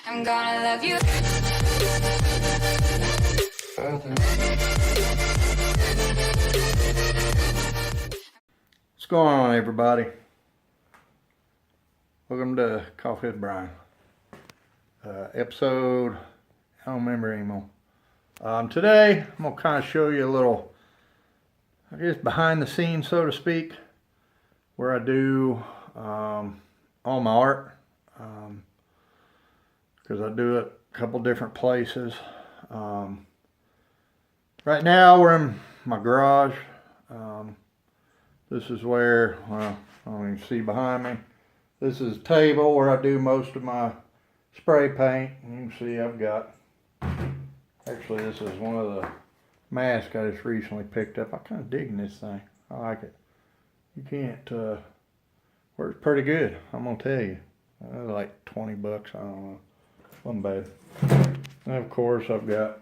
I'm gonna love you. What's going on, everybody? Welcome to Coffee with Brian. Episode, I don't remember anymore. Today, I'm going to kind of show you a little, I guess, behind the scenes, so to speak, where I do all my art. Because I do it a couple different places. Right now, we're in my garage. This is where, well, I don't even see behind me. This is a table where I do most of my spray paint. You can see I've got, actually this is one of the masks I just recently picked up. I'm kind of digging this thing. I like it. You can't, works pretty good, I'm gonna tell you. Like 20 bucks, I don't know. Wasn't bad. And of course I've got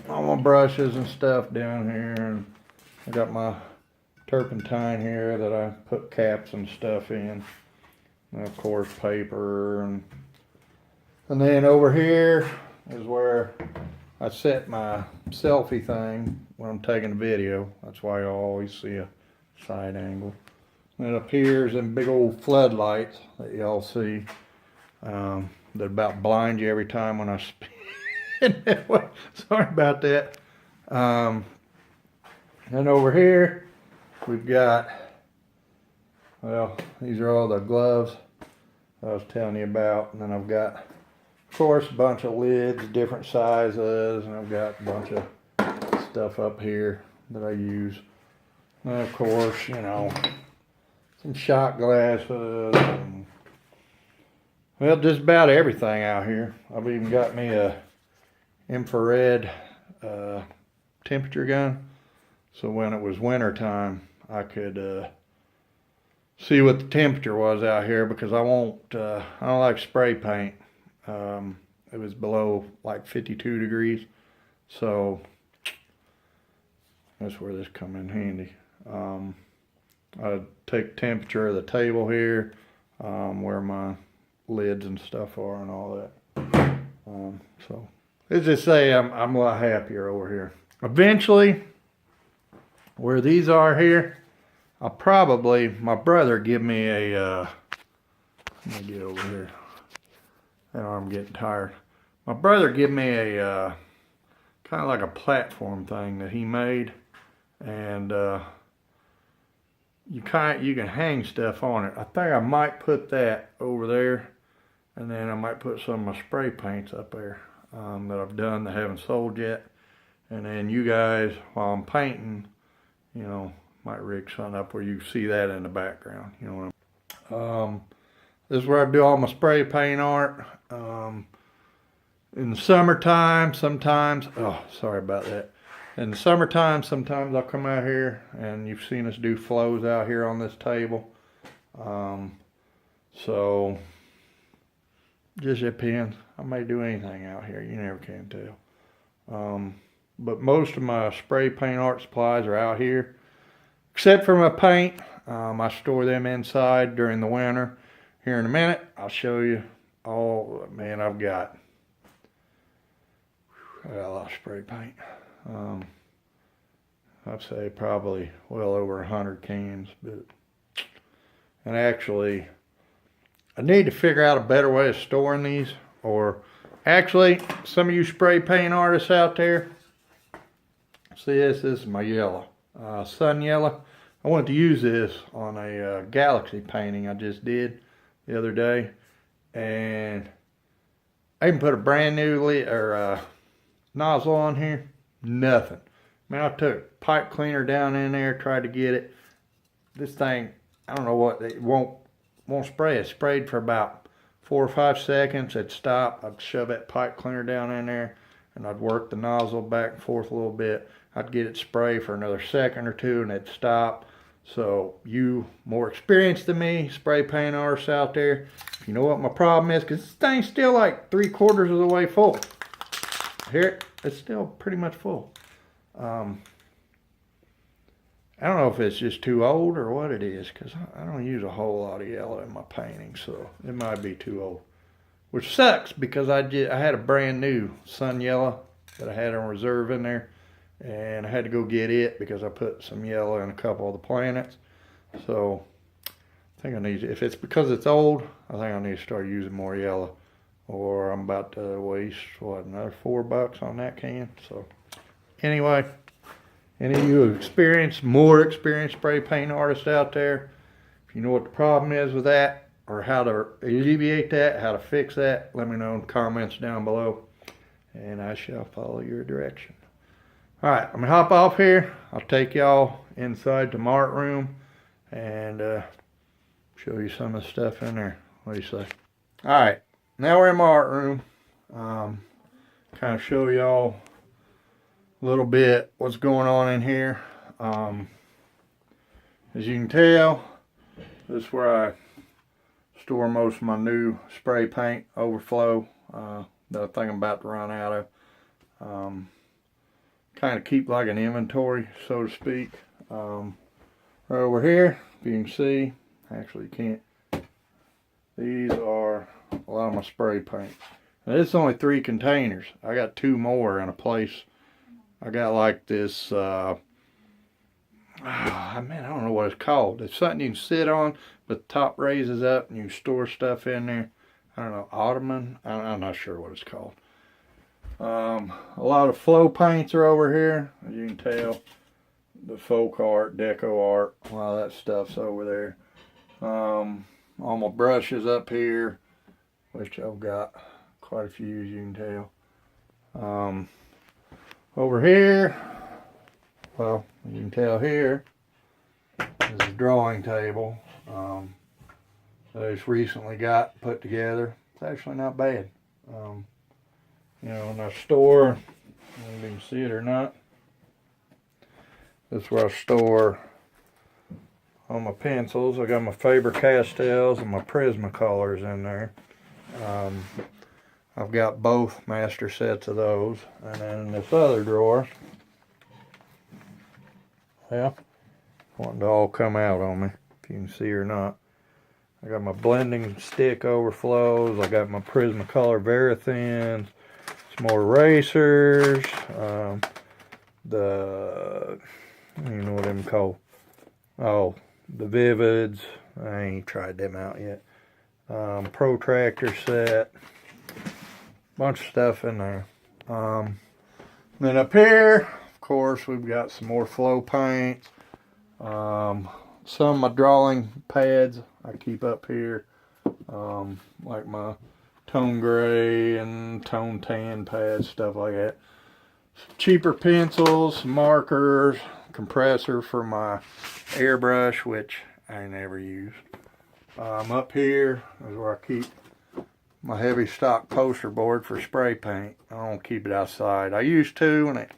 all my brushes and stuff down here, and I got my turpentine here that I put caps and stuff in. And of course paper, and then over here is where I set my selfie thing when I'm taking a video. That's why you always see a side angle. And up here is them big old floodlights that y'all see, that about blind you every time when I spin. Sorry about that. And over here we've got, well, these are all the gloves I was telling you about. And then I've got, of course, a bunch of lids, different sizes, and I've got a bunch of stuff up here that I use. And of course, you know, some shot glasses, and, well, just about everything out here. I've even got me a infrared temperature gun, so when it was winter time I could see what the temperature was out here, because I don't like spray paint. It was below like 52 degrees, so that's where this come in handy. I take temperature of the table here, where my lids and stuff are and all that. So let's just say I'm a lot happier over here. Eventually, where these are here, I'll probably, my brother give me a, let me get over here. That arm getting tired. My brother give me a, kind of like a platform thing that he made, and you can hang stuff on it. I think I might put that over there, and then I might put some of my spray paints up there that I've done that haven't sold yet. And then you guys, while I'm painting, you know, might rig something up where you see that in the background. You know what I'm. This is where I do all my spray paint art. In the summertime, sometimes, oh, sorry about that. In the summertime, sometimes I'll come out here, and you've seen us do flows out here on this table. So, just depends. I may do anything out here. You never can tell. But most of my spray paint art supplies are out here. Except for my paint. I store them inside during the winter. Here in a minute, I'll show you all. Man, I've got a lot of spray paint. I'd say probably well over 100 cans. And actually, I need to figure out a better way of storing these. Or actually, some of you spray paint artists out there, see this is my yellow, sun yellow. I wanted to use this on a galaxy painting I just did the other day, and I even put a brand new nozzle on here. Nothing. Man, I took pipe cleaner down in there, tried to get it. This thing, I don't know what, it won't spray. It sprayed for about 4 or 5 seconds. It'd stop. I'd shove that pipe cleaner down in there, and I'd work the nozzle back and forth a little bit. I'd get it spray for another second or two, and it'd stop. So you more experienced than me, spray paint artists out there, you know what my problem is, because this thing's still like 3/4 of the way full. Here, it's still pretty much full. I don't know if it's just too old or what it is, because I don't use a whole lot of yellow in my paintings, so it might be too old. which sucks because I had a brand new sun yellow that I had on reserve in there, and I had to go get it because I put some yellow in a couple of the planets. So I think I need to, if it's because it's old, I think I need to start using more yellow, or I'm about to waste what, another $4 on that can. So anyway, any of you more experienced spray paint artists out there, if you know what the problem is with that, or how to alleviate that, how to fix that, let me know in the comments down below, and I shall follow your direction. All right, I'm gonna hop off here. I'll take y'all inside the art room and show you some of the stuff in there. What do you say? All right, now we're in my art room. Kind of show y'all a little bit what's going on in here. As you can tell, this is where I store most of my new spray paint overflow that I think I'm about to run out of. Kind of keep like an inventory, so to speak. Right over here, if you can see, actually you can't. These are a lot of my spray paint. Now, it's only 3 containers. I got 2 more in a place. I got like this, man, I don't know what it's called. It's something you can sit on, but the top raises up and you store stuff in there. I don't know, ottoman? I'm not sure what it's called. A lot of flow paints are over here, as you can tell. The folk art, deco art, a lot of that stuff's over there. All my brushes up here, which I've got quite a few, as you can tell. Over here, well, you can tell here is a drawing table that I just recently got put together. It's actually not bad. You know, in our store, I don't know if you can see it or not. That's where I store all my pencils. I got my Faber-Castells and my Prismacolors in there. I've got both master sets of those. And then in this other drawer, well, wanting to all come out on me, if you can see or not. I got my blending stick overflows. I got my Prismacolor Verithins, some more erasers, I don't even know what them called. Oh, the Vivids. I ain't tried them out yet. Protractor set. Bunch of stuff in there. Then up here, of course, we've got some more flow paints. Some of my drawing pads I keep up here. Like my tone gray and tone tan pads, stuff like that. Some cheaper pencils, markers, compressor for my airbrush, which I never used. Up here is where I keep my heavy stock poster board for spray paint. I don't keep it outside. I used to, and it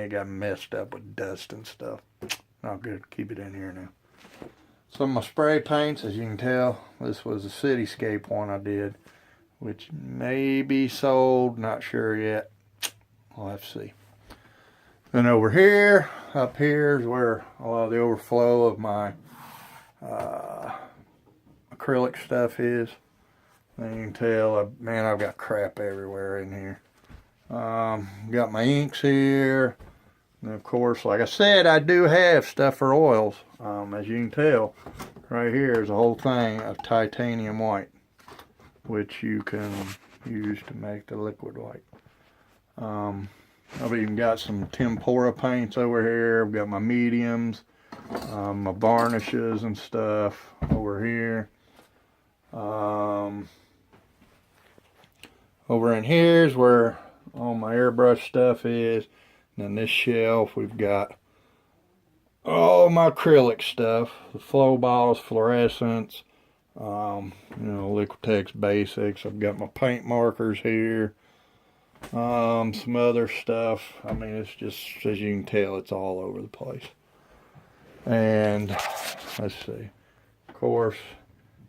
got messed up with dust and stuff. Not good. Keep it in here now. Some of my spray paints, as you can tell, this was a cityscape one I did, which may be sold, not sure yet. We'll have to see. Then over here, up here is where a lot of the overflow of my acrylic stuff is. And you can tell, man, I've got crap everywhere in here. Got my inks here. And of course, like I said, I do have stuff for oils. As you can tell, right here is a whole thing of titanium white, which you can use to make the liquid white. I've even got some tempera paints over here. I've got my mediums, my varnishes and stuff over here. Over in here is where all my airbrush stuff is. And then this shelf, we've got all my acrylic stuff, the flow bottles, fluorescents, you know, Liquitex basics. I've got my paint markers here, some other stuff. I mean, it's just, as you can tell, it's all over the place. And let's see, of course,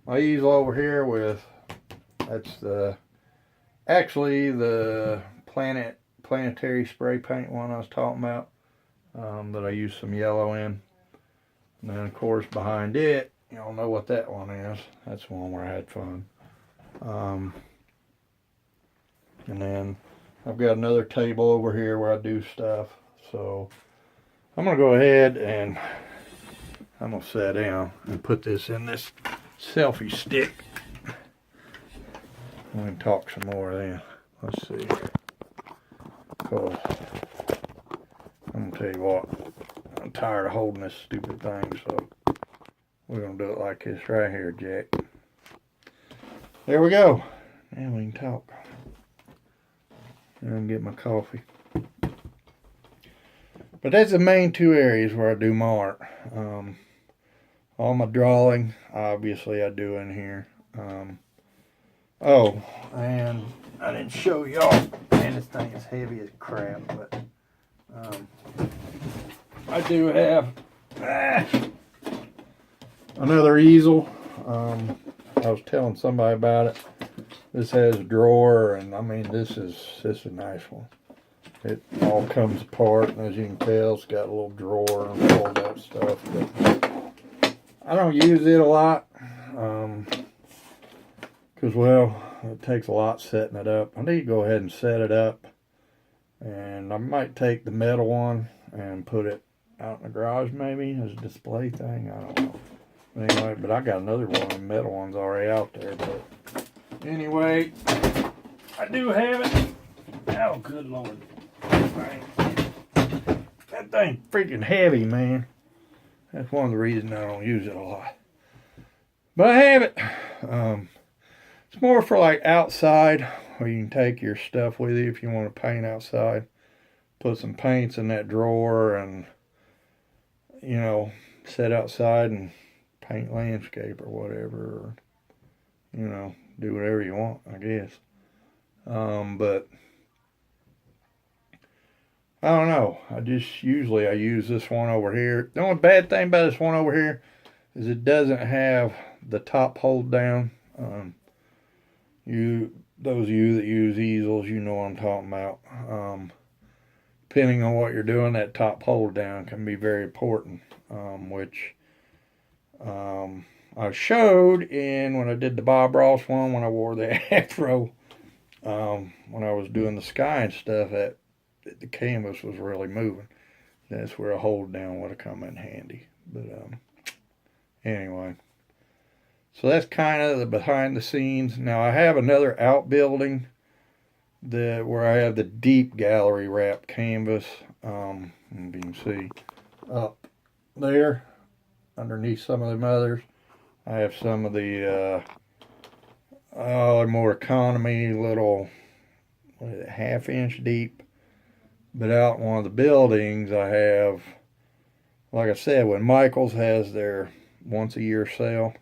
my easel over here with, that's actually the planetary spray paint one I was talking about, that I used some yellow in. And then of course behind it, you all know what that one is. That's one where I had fun. And then I've got another table over here where I do stuff. So I'm going to go ahead and I'm going to sit down and put this in this selfie stick. We can talk some more then. Let's see. Because I'm going to tell you what, I'm tired of holding this stupid thing, so we're going to do it like this right here, Jack. There we go. Now we can talk. And get my coffee. But that's the main two areas where I do my art. All my drawing, obviously, I do in here. Oh, and I didn't show y'all. Man, this thing is heavy as crap, but I do have another easel. I was telling somebody about it. This has a drawer, and I mean, this is a nice one. It all comes apart, and as you can tell, it's got a little drawer and all that stuff. But I don't use it a lot, because, well, it takes a lot setting it up. I need to go ahead and set it up, and I might take the metal one and put it out in the garage maybe as a display thing. I don't know. Anyway, but I got another one, the metal one's already out there. But anyway, I do have it. Oh, good Lord. That thing freaking heavy, man. That's one of the reasons I don't use it a lot. But I have it. It's more for like outside, where you can take your stuff with you if you want to paint outside. Put some paints in that drawer and, you know, sit outside and paint landscape or whatever. Or, you know, do whatever you want, I guess. But I don't know. Usually I use this one over here. The only bad thing about this one over here is it doesn't have the top hold down. Those of you that use easels, you know what I'm talking about. Depending on what you're doing, that top hold down can be very important, which I showed when I did the Bob Ross one, when I wore the afro, when I was doing the sky and stuff, that the canvas was really moving. That's where a hold down would have come in handy. But anyway, so that's kind of the behind the scenes. Now I have another outbuilding where I have the deep gallery wrap canvas. And you can see up there underneath some of them others, I have some of the more economy little, what is it, 1/2 inch deep. But out in one of the buildings, I have, like I said, when Michael's has their once a year sale,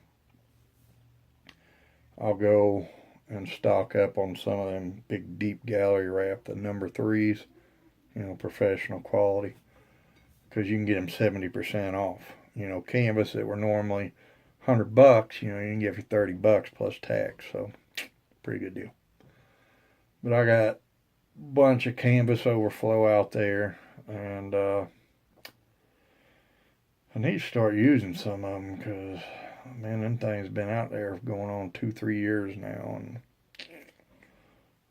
I'll go and stock up on some of them big deep gallery wrap, the number 3s, you know, professional quality, because you can get them 70% off. You know, canvas that were normally $100, you know, you can get for $30 plus tax, so pretty good deal. But I got bunch of canvas overflow out there, and I need to start using some of them, because man, them things been out there going on 2-3 years now, and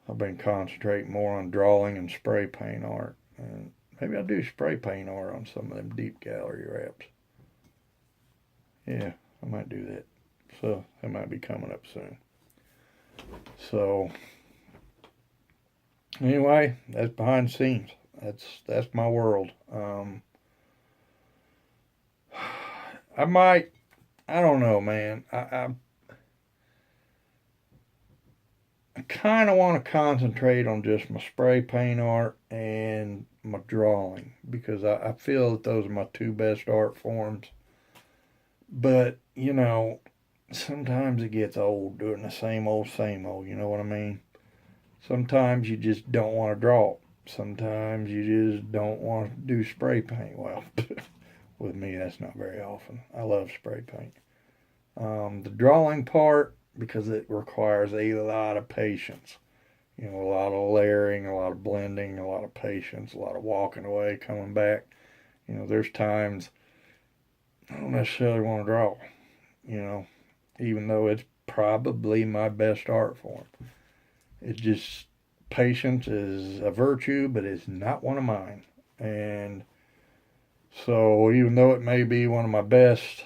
I've been concentrating more on drawing and spray paint art, and maybe I'll do spray paint art on some of them deep gallery wraps. Yeah, I might do that. So that might be coming up soon. So anyway, that's behind the scenes. That's my world. I don't know, man. I kind of want to concentrate on just my spray paint art and my drawing, because I feel that those are my two best art forms. But, you know, sometimes it gets old doing the same old, you know what I mean? Sometimes you just don't want to draw. Sometimes you just don't want to do spray paint. Well, with me, that's not very often. I love spray paint. The drawing part, because it requires a lot of patience. You know, a lot of layering, a lot of blending, a lot of patience, a lot of walking away, coming back. You know, there's times I don't necessarily want to draw, you know, even though it's probably my best art form. It just, patience is a virtue, but it's not one of mine. And so, even though it may be one of my best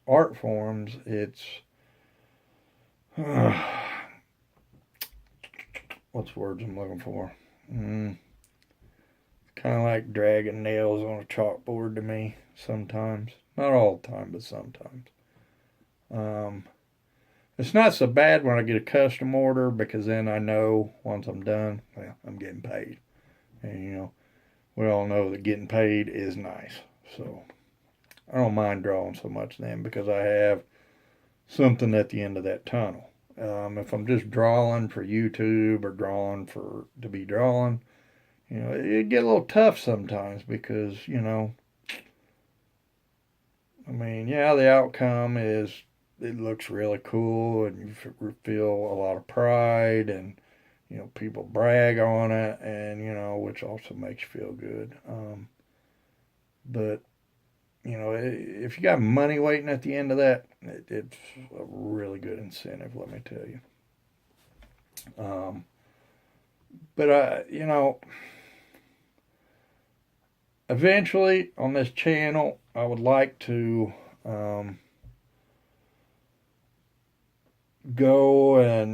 art forms, it's what's the words I'm looking for? Kind of like dragging nails on a chalkboard to me sometimes. Not all the time, but sometimes. It's not so bad when I get a custom order, because then I know once I'm done, well, I'm getting paid. And, we all know that getting paid is nice. So I don't mind drawing so much then, because I have something at the end of that tunnel. If I'm just drawing for YouTube or drawing to be drawing, it get a little tough sometimes, because, I mean, yeah, the outcome is it looks really cool, and you feel a lot of pride, and people brag on it, and which also makes you feel good. But if you got money waiting at the end of that, it's a really good incentive, let me tell you. But eventually on this channel, I would like to go and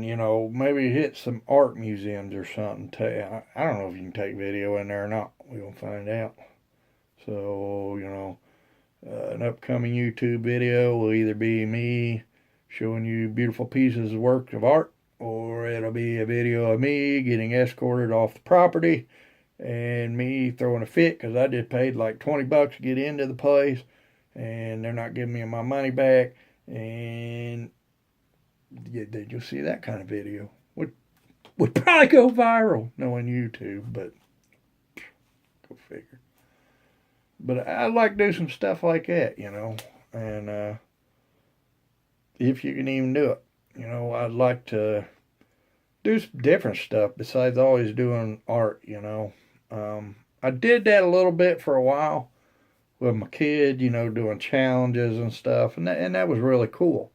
maybe hit some art museums or something. I don't know if you can take video in there or not. We're gonna find out. So an upcoming YouTube video will either be me showing you beautiful pieces of work of art, or it'll be a video of me getting escorted off the property and me throwing a fit because I just paid like $20 to get into the place and they're not giving me my money back. And you'll see that kind of video. Would probably go viral knowing YouTube, but go figure. But I'd like to do some stuff like that, and if you can even do it. I'd like to do some different stuff besides always doing art, I did that a little bit for a while with my kid, doing challenges and stuff, and that was really cool.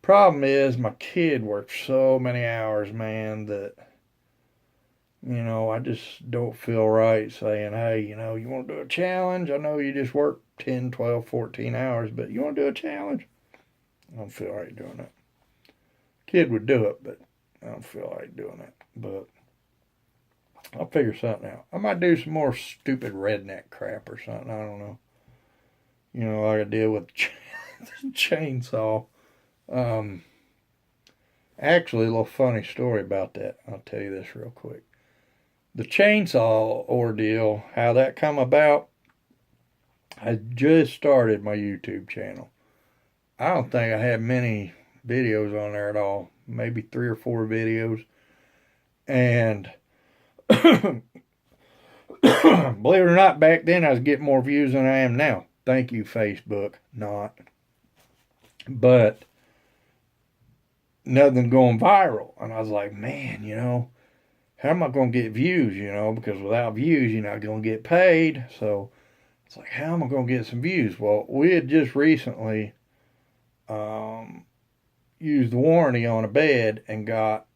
Problem is, my kid works so many hours, man, that I just don't feel right saying, hey, you want to do a challenge? I know you just work 10, 12, 14 hours, but you want to do a challenge? I don't feel right doing it. Kid would do it, but I don't feel like doing it. But I'll figure something out. I might do some more stupid redneck crap or something. I don't know. Like I did with the chainsaw. Actually, a little funny story about that. I'll tell you this real quick. The chainsaw ordeal, how that come about, I just started my YouTube channel. I don't think I have many videos on there at all. Maybe 3 or 4 videos. And believe it or not, back then I was getting more views than I am now. Thank you, Facebook. Not. But nothing going viral. And I was like, man, how am I going to get views, because without views, you're not going to get paid. So it's like, how am I going to get some views? Well, we had just recently used the warranty on a bed and got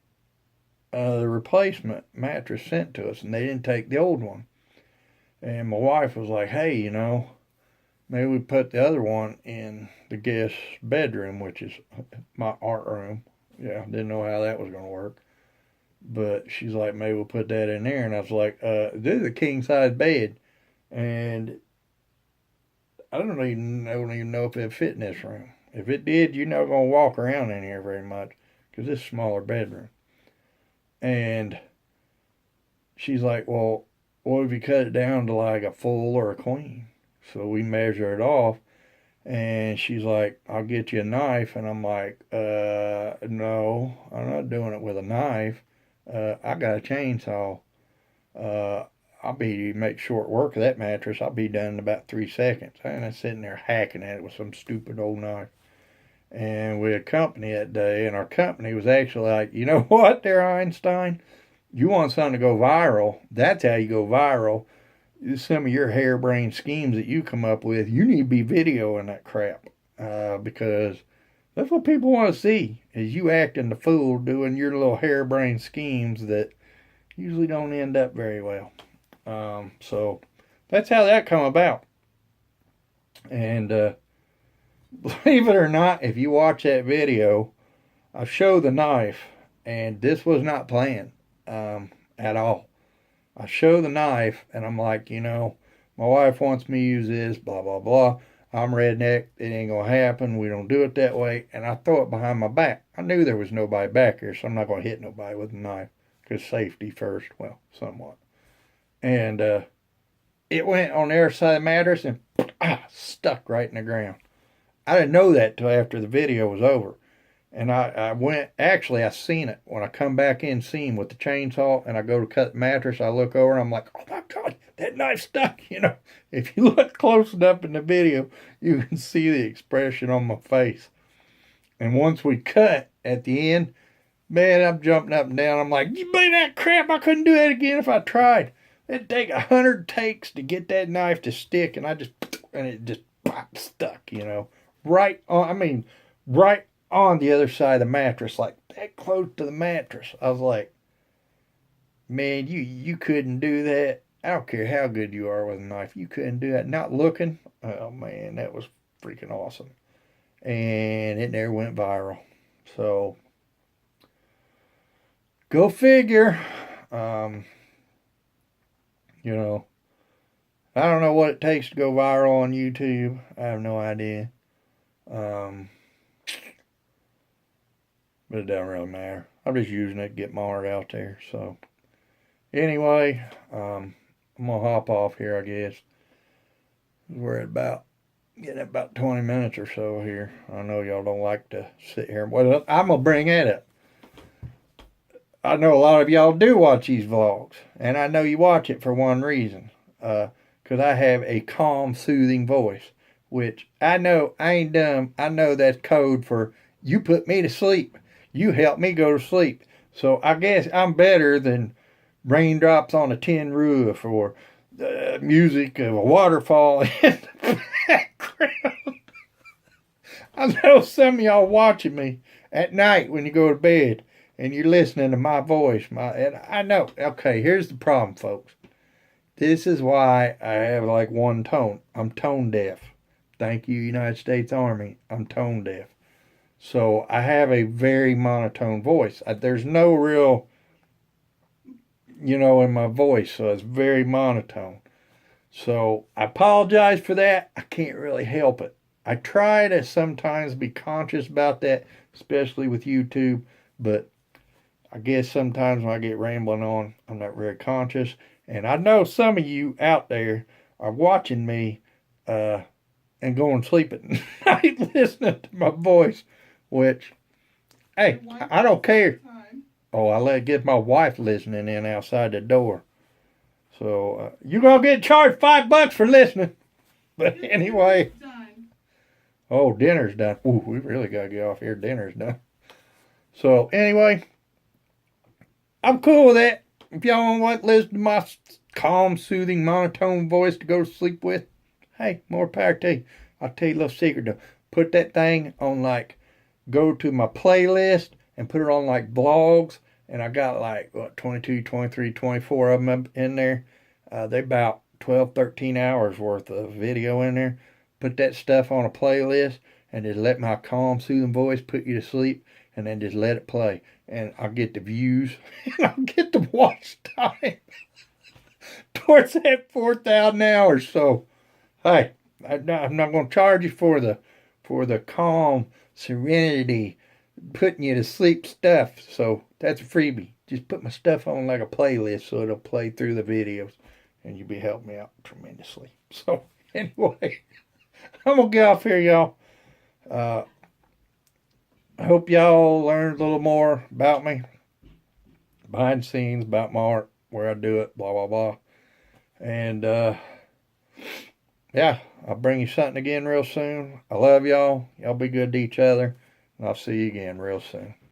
the replacement mattress sent to us, and they didn't take the old one. And my wife was like, hey, maybe we put the other one in the guest bedroom, which is my art room. Yeah, didn't know how that was going to work. But she's like, maybe we'll put that in there. And I was like, this is a king-size bed. And I don't even know if it fit in this room. If it did, you're not going to walk around in here very much because it's a smaller bedroom. And she's like, well, what if you cut it down to like a full or a queen? So we measure it off. And she's like, I'll get you a knife. And I'm like, no, I'm not doing it with a knife. I got a chainsaw. I'll make short work of that mattress. I'll be done in about 3 seconds. And I'm sitting there hacking at it with some stupid old knife. And we had company that day, and our company was actually like, you know what there, Einstein? You want something to go viral, that's how you go viral. Some of your harebrained schemes that you come up with, you need to be videoing that crap. Because that's what people want to see, is you acting the fool, doing your little harebrained schemes that usually don't end up very well. So that's how that come about. And believe it or not, if you watch that video, I show the knife, and this was not planned at all. I show the knife, and I'm like, my wife wants me to use this, blah, blah, blah. I'm redneck. It ain't going to happen. We don't do it that way. And I throw it behind my back. I knew there was nobody back here, so I'm not going to hit nobody with a knife, because safety first. Well, somewhat. And it went on the other side of the mattress and stuck right in the ground. I didn't know that till after the video was over. And I went, actually, I seen it. When I come back in, seen with the chainsaw, and I go to cut the mattress, I look over, and I'm like, oh my God, that knife stuck. If you look close enough in the video, you can see the expression on my face. And once we cut at the end, man, I'm jumping up and down. I'm like, you believe that crap? I couldn't do that again if I tried. It'd take 100 takes to get that knife to stick, and it just stuck, right on, right on the other side of the mattress, like that close to the mattress. I was like, man, you couldn't do that. I don't care how good you are with a knife. You couldn't do that. Not looking. Oh, man, that was freaking awesome. And it never went viral. So, go figure. I don't know what it takes to go viral on YouTube. I have no idea. But it doesn't really matter. I'm just using it to get my art out there. So, anyway, I'm going to hop off here, I guess. We're at getting about 20 minutes or so here. I know y'all don't like to sit here. Well, I'm going to bring that up. I know a lot of y'all do watch these vlogs. And I know you watch it for one reason. Because I have a calm, soothing voice. Which, I know, I ain't dumb. I know that's code for, you put me to sleep. You help me go to sleep. So I guess I'm better than raindrops on a tin roof or the music of a waterfall in the background. I know some of y'all watching me at night when you go to bed and you're listening to my voice. And I know. Okay, here's the problem, folks. This is why I have like one tone. I'm tone deaf. Thank you, United States Army. I'm tone deaf. So I have a very monotone voice. There's no real, in my voice. So it's very monotone. So I apologize for that. I can't really help it. I try to sometimes be conscious about that, especially with YouTube. But I guess sometimes when I get rambling on, I'm not very conscious. And I know some of you out there are watching me and going to sleep at night listening to my voice. Which, hey, I don't care. Oh, I get my wife listening in outside the door. So, you're going to get charged $5 for listening. But anyway. Oh, dinner's done. Ooh, we really got to get off here. Dinner's done. So, anyway. I'm cool with that. If y'all want to listen to my calm, soothing, monotone voice to go to sleep with, hey, more power to you. I'll tell you a little secret though. Put that thing on go to my playlist and put it on vlogs. And I got 22, 23, 24 of them in there. They about 12, 13 hours worth of video in there. Put that stuff on a playlist and just let my calm, soothing voice put you to sleep. And then just let it play. And I'll get the views. And I'll get the watch time. Towards that 4,000 hours. So, hey, I'm not going to charge you for the calm, serenity, putting you to sleep stuff. So, that's a freebie. Just put my stuff on like a playlist so it'll play through the videos. And you'll be helping me out tremendously. So, anyway, I'm going to get off here, y'all. I hope y'all learned a little more about me. Behind the scenes, about my art, where I do it, blah, blah, blah. And, yeah, I'll bring you something again real soon. I love y'all. Y'all be good to each other. And I'll see you again real soon.